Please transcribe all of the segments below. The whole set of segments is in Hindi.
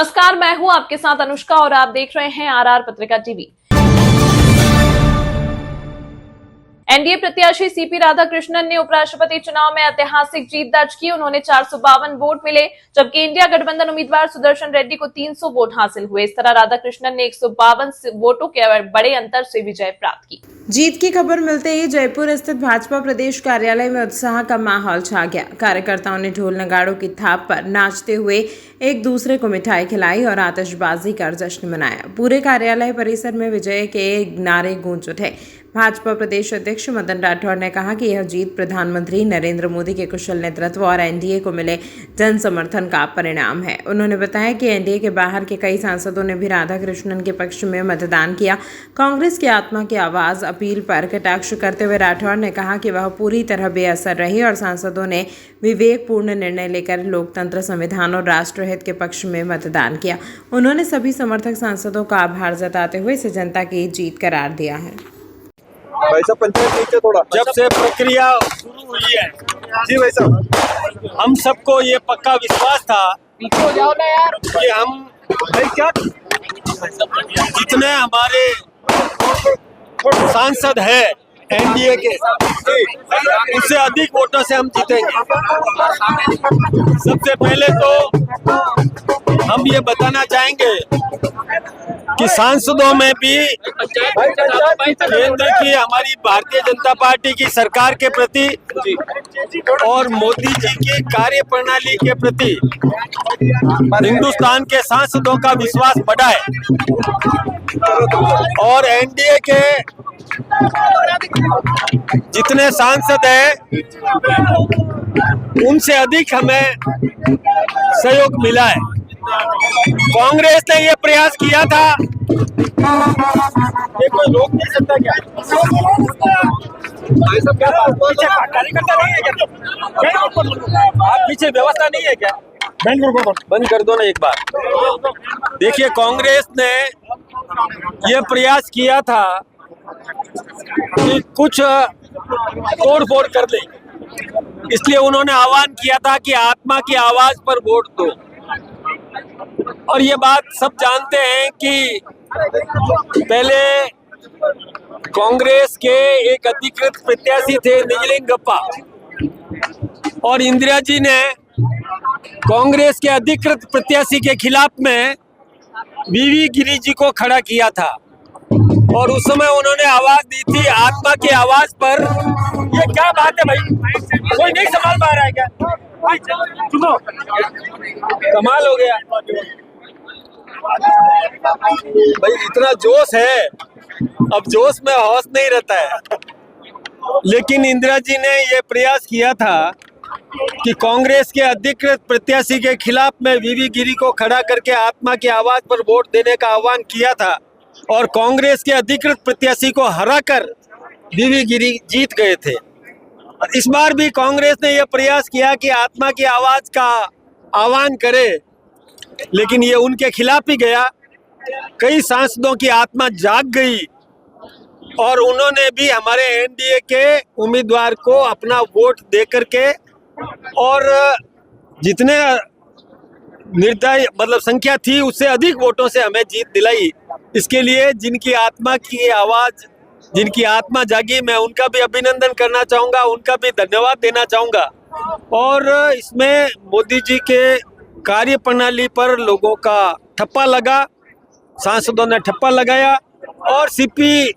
नमस्कार, मैं हूं आपके साथ अनुष्का और आप देख रहे हैं आरआर पत्रिका टीवी। एनडीए प्रत्याशी सीपी राधाकृष्णन ने उपराष्ट्रपति चुनाव में ऐतिहासिक जीत दर्ज की। उन्होंने 452 वोट मिले, जबकि इंडिया गठबंधन उम्मीदवार सुदर्शन रेड्डी को 300 वोट हासिल हुए। इस तरह राधाकृष्णन ने 152 वोटों के बड़े अंतर से विजय प्राप्त की। जीत की खबर मिलते ही जयपुर स्थित भाजपा प्रदेश कार्यालय में उत्साह का माहौल छा गया। कार्यकर्ताओं ने ढोल नगाड़ों की थाप पर नाचते हुए एक दूसरे को मिठाई खिलाई और आतिशबाजी कर जश्न मनाया। पूरे कार्यालय परिसर में विजय के नारे गूंज उठे। भाजपा प्रदेश अध्यक्ष मदन राठौड़ ने कहा कि यह जीत प्रधानमंत्री नरेंद्र मोदी के कुशल नेतृत्व और एनडीए को मिले जन समर्थन का परिणाम है। उन्होंने बताया कि एनडीए के बाहर के कई सांसदों ने भी राधाकृष्णन के पक्ष में मतदान किया। कांग्रेस की आत्मा की आवाज अपील पर कटाक्ष करते हुए राठौड़ ने कहा कि वह पूरी तरह बेअसर रही और सांसदों ने विवेकपूर्ण निर्णय लेकर लोकतंत्र, संविधान और राष्ट्रहित के पक्ष में मतदान किया। उन्होंने सभी समर्थक सांसदों का आभार जताते हुए इसे जनता की जीत करार दिया है। भाई साहब पंचायत नीचे थोड़ा। जब से प्रक्रिया शुरू हुई है जी भाई साहब, हम सबको ये पक्का विश्वास था कि हम भाई क्या जितने हमारे सांसद है एनडीए के, उससे अधिक वोटों से हम जीतेंगे। सबसे पहले तो हम ये बताना चाहेंगे कि सांसदों में भी केंद्र की हमारी भारतीय जनता पार्टी की सरकार के प्रति और मोदी जी की कार्य प्रणाली के प्रति हिंदुस्तान के सांसदों का विश्वास बढ़ा है और एनडीए के जितने सांसद हैं उनसे अधिक हमें सहयोग मिला है। कांग्रेस ने यह प्रयास किया था, ये कोई रोक नहीं सकता क्या? कार्यकर्ता नहीं है क्या? आप पीछे व्यवस्था नहीं है क्या? बंद कर दो ना एक बार। देखिए, कांग्रेस ने यह प्रयास किया था कि कुछ तोड़ फोड़ कर ले, इसलिए उन्होंने आह्वान किया था कि आत्मा की आवाज पर वोट दो। और ये बात सब जानते हैं कि पहले कांग्रेस के एक अधिकृत प्रत्याशी थे निजलिंगप्पा, और इंदिरा जी ने कांग्रेस के अधिकृत प्रत्याशी के खिलाफ में वीवी गिरी जी को खड़ा किया था और उस समय उन्होंने आवाज दी थी आत्मा की आवाज पर। ये क्या बात है भाई, कोई नहीं संभाल पा रहा है क्या? सुनो, कमाल हो गया भाई, इतना जोश है, अब जोश में होश नहीं रहता है। लेकिन इंदिरा जी ने यह प्रयास किया था कि कांग्रेस के अधिकृत प्रत्याशी के खिलाफ में वीवी गिरी को खड़ा करके आत्मा की आवाज पर वोट देने का आह्वान किया था और कांग्रेस के अधिकृत प्रत्याशी को हराकर वीवी गिरी जीत गए थे। इस बार भी कांग्रेस ने यह प्रयास किया कि आत्मा की आवाज का आह्वान करे, लेकिन ये उनके खिलाफ ही गया। कई सांसदों की आत्मा जाग गई और उन्होंने भी हमारे एनडीए के उम्मीदवार को अपना वोट दे करके और जितने निर्धारित मतलब संख्या थी उससे अधिक वोटों से हमें जीत दिलाई। इसके लिए जिनकी आत्मा की आवाज, जिनकी आत्मा जागी, मैं उनका भी अभिनंदन करना चाहूँगा, उनका भी धन्यवाद देना चाहूँगा। और इसमें मोदी जी के कार्य प्रणाली पर लोगों का ठप्पा लगा, सांसदों ने ठप्पा लगाया और सीपी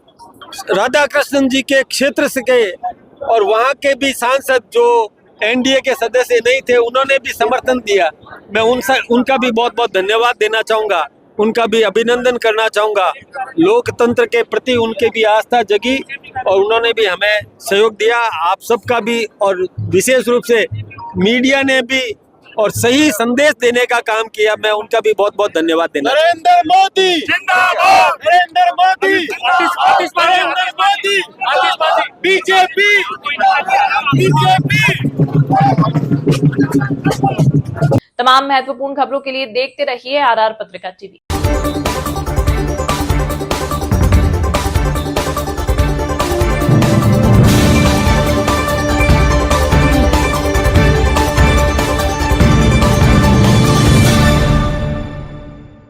राधाकृष्णन जी के क्षेत्र से के और वहाँ के भी सांसद जो एनडीए के सदस्य नहीं थे उन्होंने भी समर्थन दिया। मैं उनका भी बहुत बहुत धन्यवाद देना चाहूँगा, उनका भी अभिनंदन करना चाहूँगा। लोकतंत्र के प्रति उनके भी आस्था जगी और उन्होंने भी हमें सहयोग दिया। आप सबका भी और विशेष रूप से मीडिया ने भी और सही संदेश देने का काम किया, मैं उनका भी बहुत बहुत धन्यवाद देना। नरेंद्र मोदी जिंदाबाद, नरेंद्र मोदी, नरेंद्र मोदी, बीजेपी, बीजेपी। तमाम महत्वपूर्ण खबरों के लिए देखते रहिए आरआर पत्रिका टीवी।